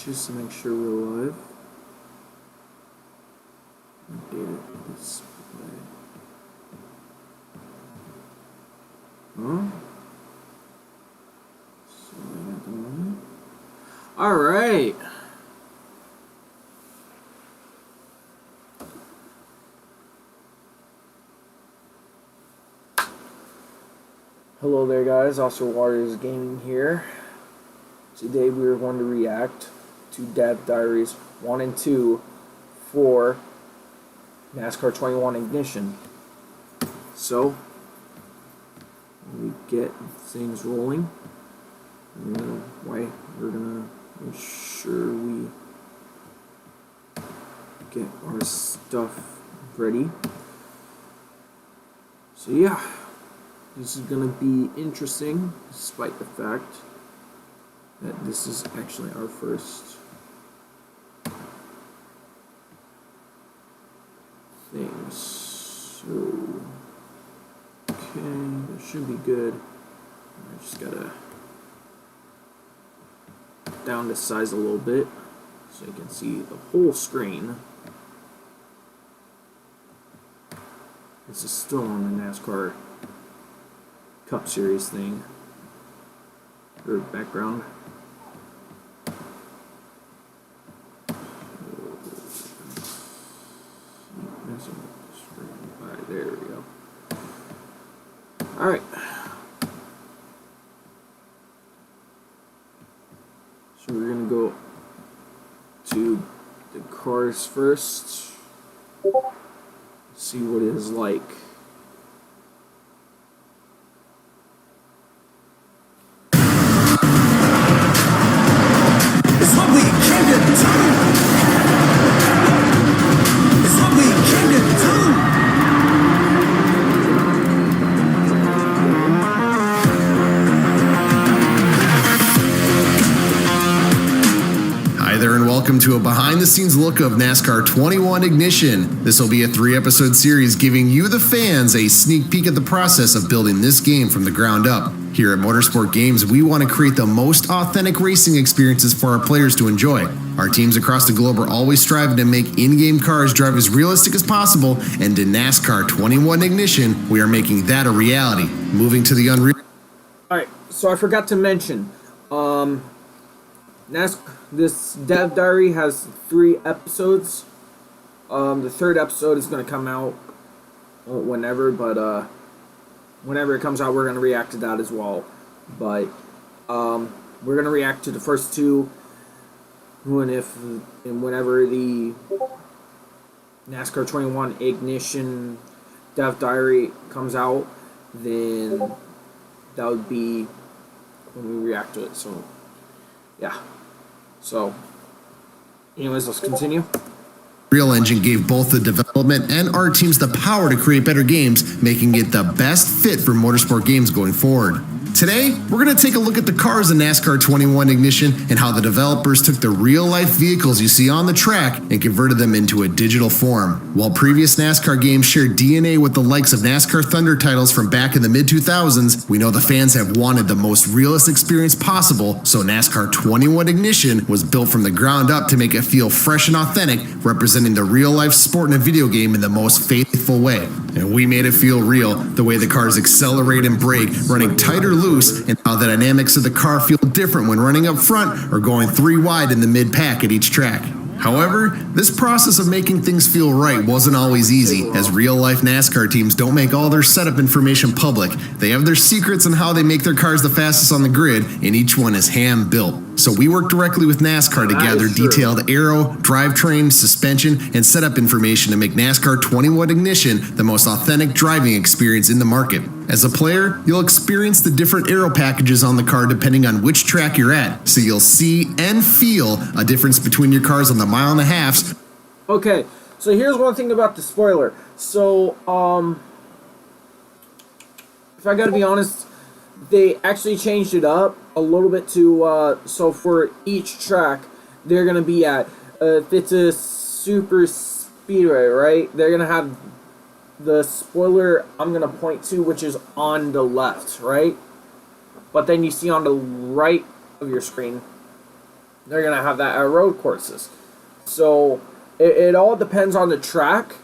just to make sure we're live. Data display. Huh? All right. Hello there, guys. Oscar Warriors Gaming here. Today we are going to react to Dev Diaries 1 and 2 for NASCAR 21 Ignition. So, we get things rolling. We're gonna make sure we get our stuff ready. So yeah, this is gonna be interesting, despite the fact that this is actually our first thing. So, okay, that should be good. I just gotta down the size a little bit so you can see the whole screen. This is still on the NASCAR Cup Series thing, or background. Alright, there we go. Alright. So we're gonna go to the cars first, see what it is like. It's what we came to do. It's what we came to do. Hi there and welcome to a behind-the-scenes look of NASCAR 21 Ignition. This will be a 3-episode series giving you, the fans, a sneak peek at the process of building this game from the ground up. Here at Motorsport Games, we want to create the most authentic racing experiences for our players to enjoy. Our teams across the globe are always striving to make in-game cars drive as realistic as possible, and in NASCAR 21 Ignition, we are making that a reality. Moving to the Unreal. Alright, so I forgot to mention, this Dev Diary has 3 episodes. The 3rd episode is going to come out whenever, but whenever it comes out, we're going to react to that as well. But we're going to react to the first 2 whenever the NASCAR 21 Ignition Dev Diary comes out, then that would be when we react to it. So yeah. So, anyways, let's continue. Unreal Engine gave both the development and art teams the power to create better games, making it the best fit for motorsport games going forward. Today, we're going to take a look at the cars in NASCAR 21 Ignition and how the developers took the real-life vehicles you see on the track and converted them into a digital form. While previous NASCAR games shared DNA with the likes of NASCAR Thunder titles from back in the mid-2000s, we know the fans have wanted the most realist experience possible, so NASCAR 21 Ignition was built from the ground up to make it feel fresh and authentic, representing the real-life sport in a video game in the most faithful way. And we made it feel real, the way the cars accelerate and brake, running tight or loose, and how the dynamics of the car feel different when running up front or going 3 wide in the mid-pack at each track. However, this process of making things feel right wasn't always easy, as real-life NASCAR teams don't make all their setup information public. They have their secrets on how they make their cars the fastest on the grid, and each one is hand-built. So we work directly with NASCAR to gather detailed aero, drivetrain, suspension, and setup information to make NASCAR 21 Ignition the most authentic driving experience in the market. As a player, you'll experience the different aero packages on the car depending on which track you're at, so you'll see and feel a difference between your cars on the mile and a halfs. Okay, so here's one thing about the spoiler. So, if I gotta be honest, they actually changed it up a little bit to, so for each track, they're gonna be at, if it's a super speedway, right, they're gonna have the spoiler I'm gonna point to, which is on the left, right? But then you see on the right of your screen, they're gonna have that at road courses. So it all depends on the track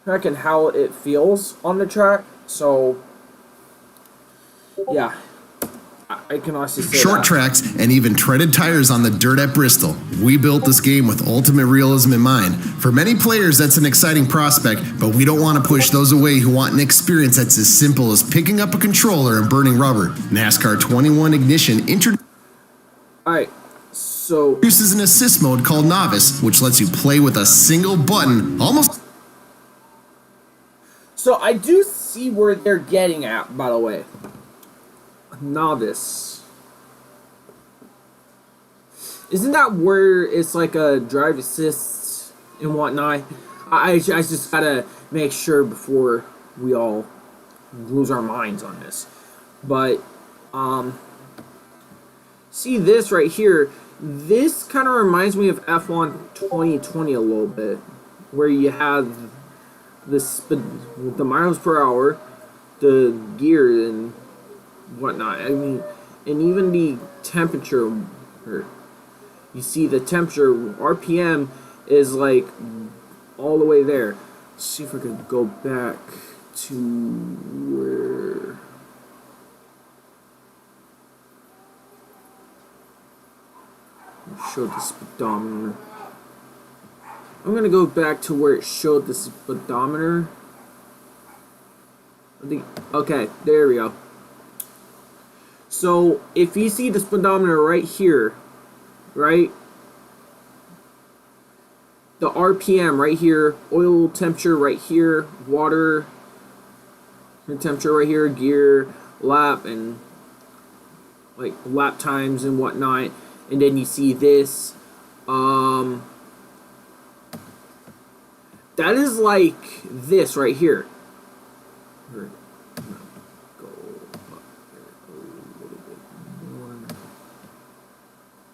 and how it feels on the track. So yeah, I can honestly say Short that. tracks and even treaded tires on the dirt at Bristol. We built this game with ultimate realism in mind. For many players, that's an exciting prospect, but we don't want to push those away who want an experience that's as simple as picking up a controller and burning rubber. NASCAR 21 Ignition Alright, so introduces an assist mode called Novice, which lets you play with a single button, almost. So I do see where they're getting at, by the way. Novice. Isn't that where it's like a drive assist and whatnot? I just gotta make sure before we all lose our minds on this. But, see this right here. This kind of reminds me of F1 2020 a little bit, where you have the miles per hour, the gear and whatnot. I mean, and even the temperature. You see the temperature RPM is like all the way there. Let's see if I can go back to where. Show the speedometer. I'm gonna go back to where it showed the speedometer. I think, okay, there we go. So if you see the speedometer right here, right? The RPM right here, oil temperature right here, water temperature right here, gear, lap, and like lap times and whatnot. And then you see this. That is like this right here.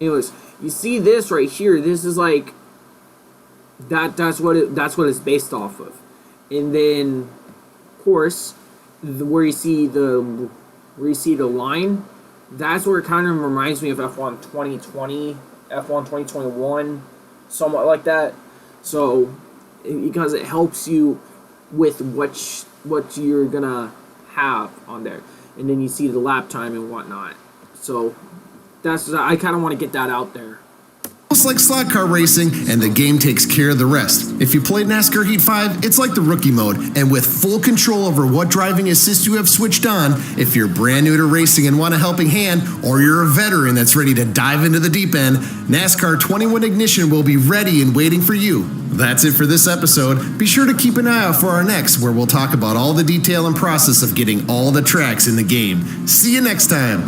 Anyways, you see this right here. This is like that's what it's based off of. And then, of course, where you see the line, that's where it kind of reminds me of F1 2020, F1 2021, somewhat like that. So, because it helps you with what you're gonna have on there, and then you see the lap time and whatnot. So, I kind of want to get that out there. Almost like slot car racing, and the game takes care of the rest. If you played NASCAR Heat 5, it's like the rookie mode, and with full control over what driving assist you have switched on. If you're brand new to racing and want a helping hand, or you're a veteran that's ready to dive into the deep end, NASCAR 21 Ignition will be ready and waiting for you. That's it for this episode. Be sure to keep an eye out for our next, where we'll talk about all the detail and process of getting all the tracks in the game. See you next time.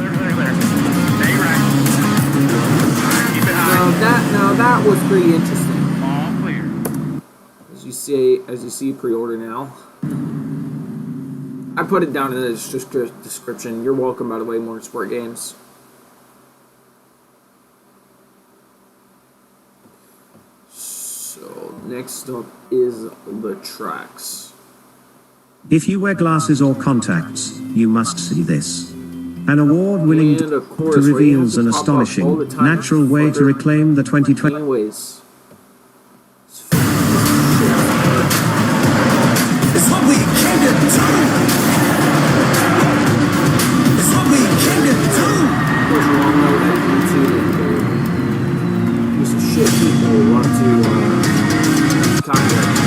Now that was pretty interesting. All clear. As you see, pre-order now. I put it down in the description. You're welcome, by the way, Motorsport Games. So next up is the tracks. If you wear glasses or contacts, you must see this. An award-winning And of course, to ratings reveals an will pop up all astonishing, the time natural way to for reclaim the 2020. Anyways. It's what we came to do. It's what we came to do. Of course, we all know that YouTube piece of shit people want to contact.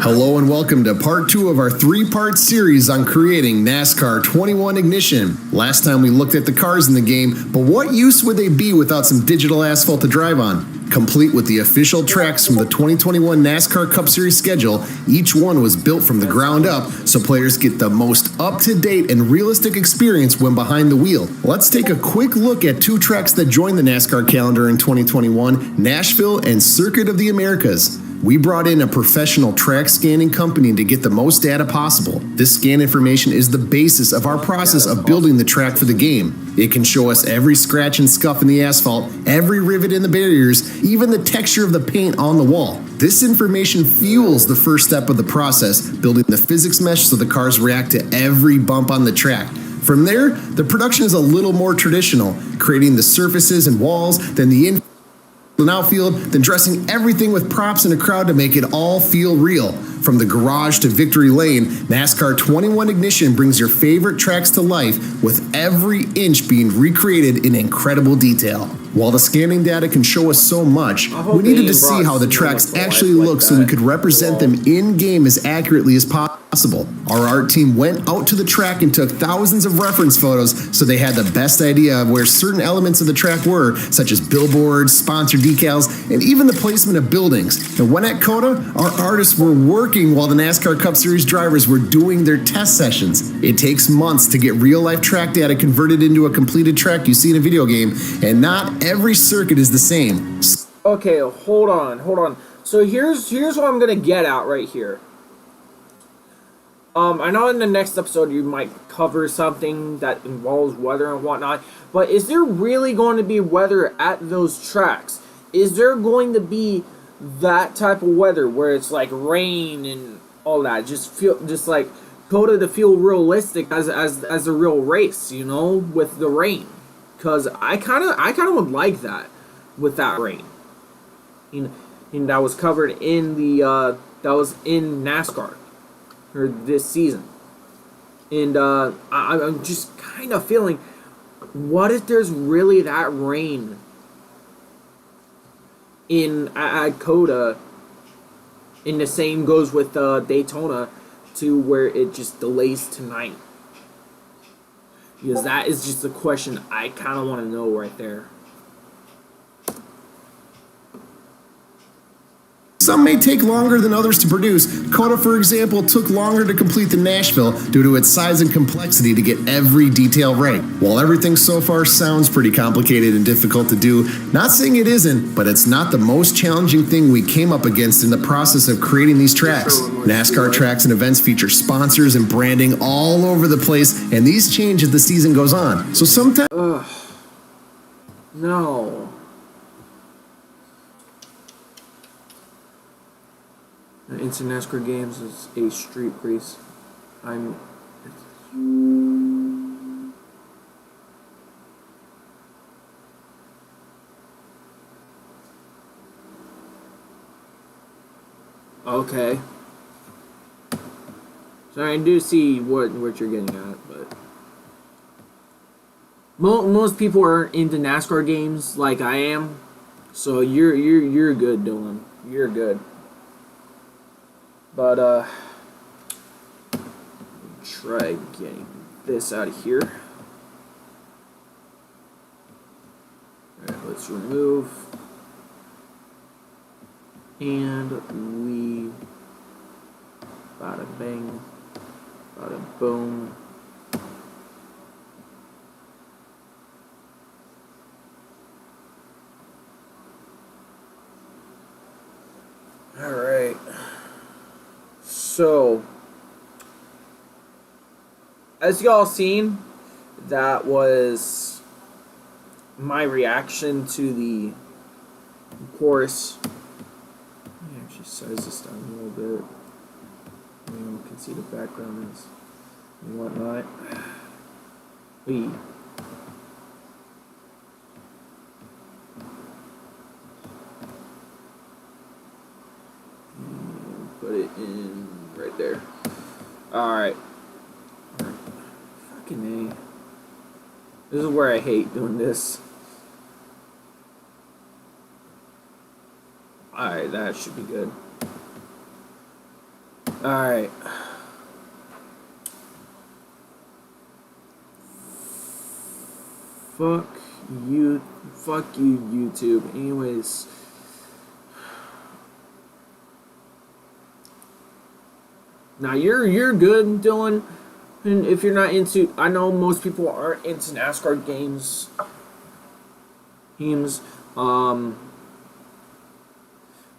Hello and welcome to part 2 of our 3-part series on creating NASCAR 21 Ignition. Last time we looked at the cars in the game, but what use would they be without some digital asphalt to drive on? Complete with the official tracks from the 2021 NASCAR Cup Series schedule, each one was built from the ground up so players get the most up-to-date and realistic experience when behind the wheel. Let's take a quick look at 2 tracks that joined the NASCAR calendar in 2021, Nashville and Circuit of the Americas. We brought in a professional track scanning company to get the most data possible. This scan information is the basis of our process of building the track for the game. It can show us every scratch and scuff in the asphalt, every rivet in the barriers, even the texture of the paint on the wall. This information fuels the first step of the process, building the physics mesh so the cars react to every bump on the track. From there, the production is a little more traditional, creating the surfaces and walls, then the outfield, then dressing everything with props and a crowd to make it all feel real. From the garage to victory lane, NASCAR 21 Ignition brings your favorite tracks to life with every inch being recreated in incredible detail. While the scanning data can show us so much, we needed to see how the tracks actually look so we could represent them in-game as accurately as possible. Our art team went out to the track and took thousands of reference photos so they had the best idea of where certain elements of the track were, such as billboards, sponsor decals, and even the placement of buildings. And when at COTA, our artists were working while the NASCAR Cup Series drivers were doing their test sessions. It takes months to get real-life track data converted into a completed track you see in a video game, and not every circuit is the same. Okay, hold on. So here's what I'm gonna get at right here. I know in the next episode you might cover something that involves weather and whatnot, but is there really going to be weather at those tracks? Is there going to be that type of weather where it's like rain and all that? Just like COTA to feel realistic as a real race, you know, with the rain. Cause I kind of would like that with that rain. And that was covered in the that was in NASCAR or this season. And I'm just kind of feeling, what if there's really that rain at COTA, and the same goes with Daytona, to where it just delays tonight? Because that is just a question I kind of want to know right there. Some may take longer than others to produce. COTA, for example, took longer to complete than Nashville due to its size and complexity to get every detail right. While everything so far sounds pretty complicated and difficult to do, not saying it isn't, but it's not the most challenging thing we came up against in the process of creating these tracks. NASCAR tracks and events feature sponsors and branding all over the place, and these change as the season goes on. So sometimes... No. Into NASCAR games is a street race. Okay. So I do see what you're getting at, but most people aren't into NASCAR games like I am. So you're good, Dylan. You're good. But try getting this out of here. Alright, let's remove. And we bada bang, bada boom. Alright. So, as y'all seen, that was my reaction to the chorus. Let me actually size this down a little bit. You can see the background is and whatnot. Put it in right there. Alright. Fucking A. This is where I hate doing this. Alright, that should be good. Alright. Fuck you, YouTube. Anyways. Now you're good, Dylan. And if you're not into, I know most people aren't into NASCAR games.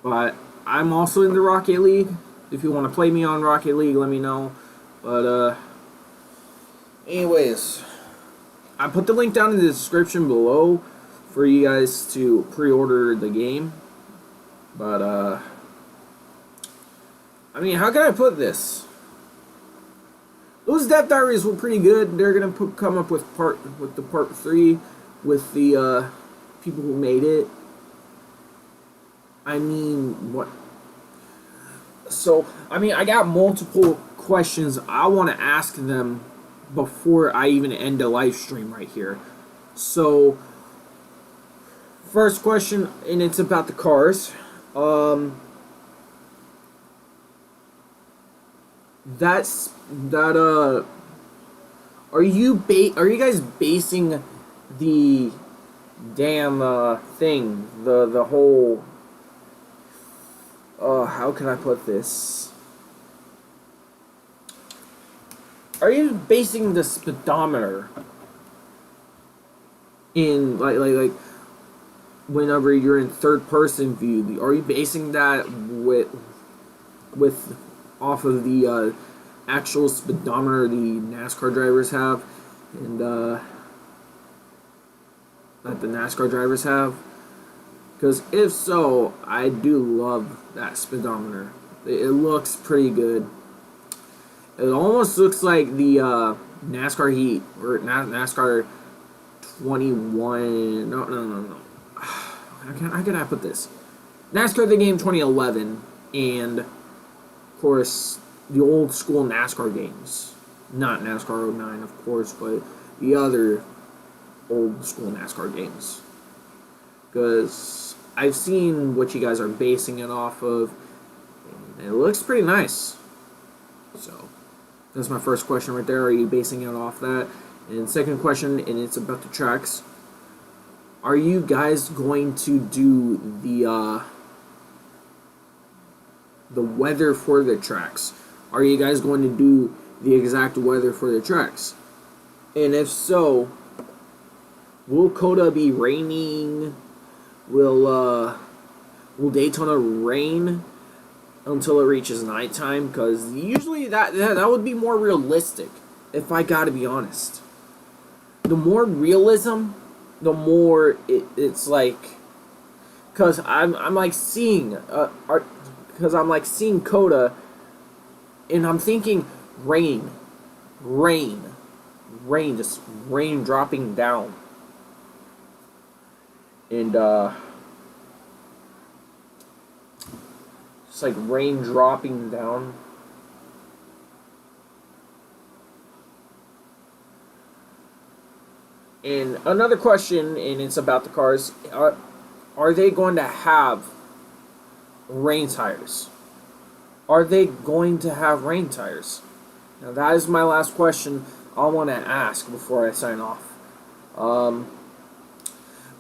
But I'm also in the Rocket League. If you want to play me on Rocket League, let me know. But anyways, I put the link down in the description below for you guys to pre-order the game. But I mean, how can I put this? those Dev Diaries were pretty good. They're gonna come up with the part 3 with the people who made it. I mean, what? So, I mean, I got multiple questions I want to ask them before I even end the live stream right here. So, first question, and it's about the cars. Are you guys basing the damn thing, the whole how can I put this? Are you basing the speedometer in like whenever you're in third person view? Are you basing that with off of the actual speedometer the NASCAR drivers have, and that the NASCAR drivers have? Because if so, I do love that speedometer. It looks pretty good. It almost looks like the NASCAR Heat or NASCAR 21. No. How can I put this? NASCAR the game 2011, and of course the old school NASCAR games. Not NASCAR 09, of course, but the other old school NASCAR games. Because I've seen what you guys are basing it off of, and it looks pretty nice. So, that's my first question right there. Are you basing it off that? And second question, and it's about the tracks. Are you guys going to do the weather for the tracks? Are you guys going to do the exact weather for the tracks? And if so, will COTA be raining? Will Daytona rain until it reaches nighttime? Because usually that would be more realistic, if I gotta be honest. The more realism, the more it's like, because I'm like seeing because I'm like seeing COTA, and I'm thinking rain, just rain dropping down. And it's like rain dropping down. And another question, and it's about the cars. Are they going to have rain tires? Are they going to have rain tires? Now that is my last question I want to ask before I sign off.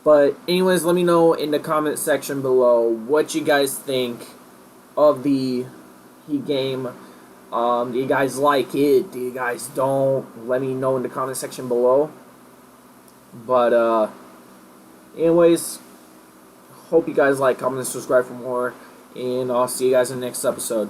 But anyways, let me know in the comment section below what you guys think of the Heat game. Do you guys like it? Do you guys don't? Let me know in the comment section below. But anyways, hope you guys like, comment, and subscribe for more, and I'll see you guys in the next episode.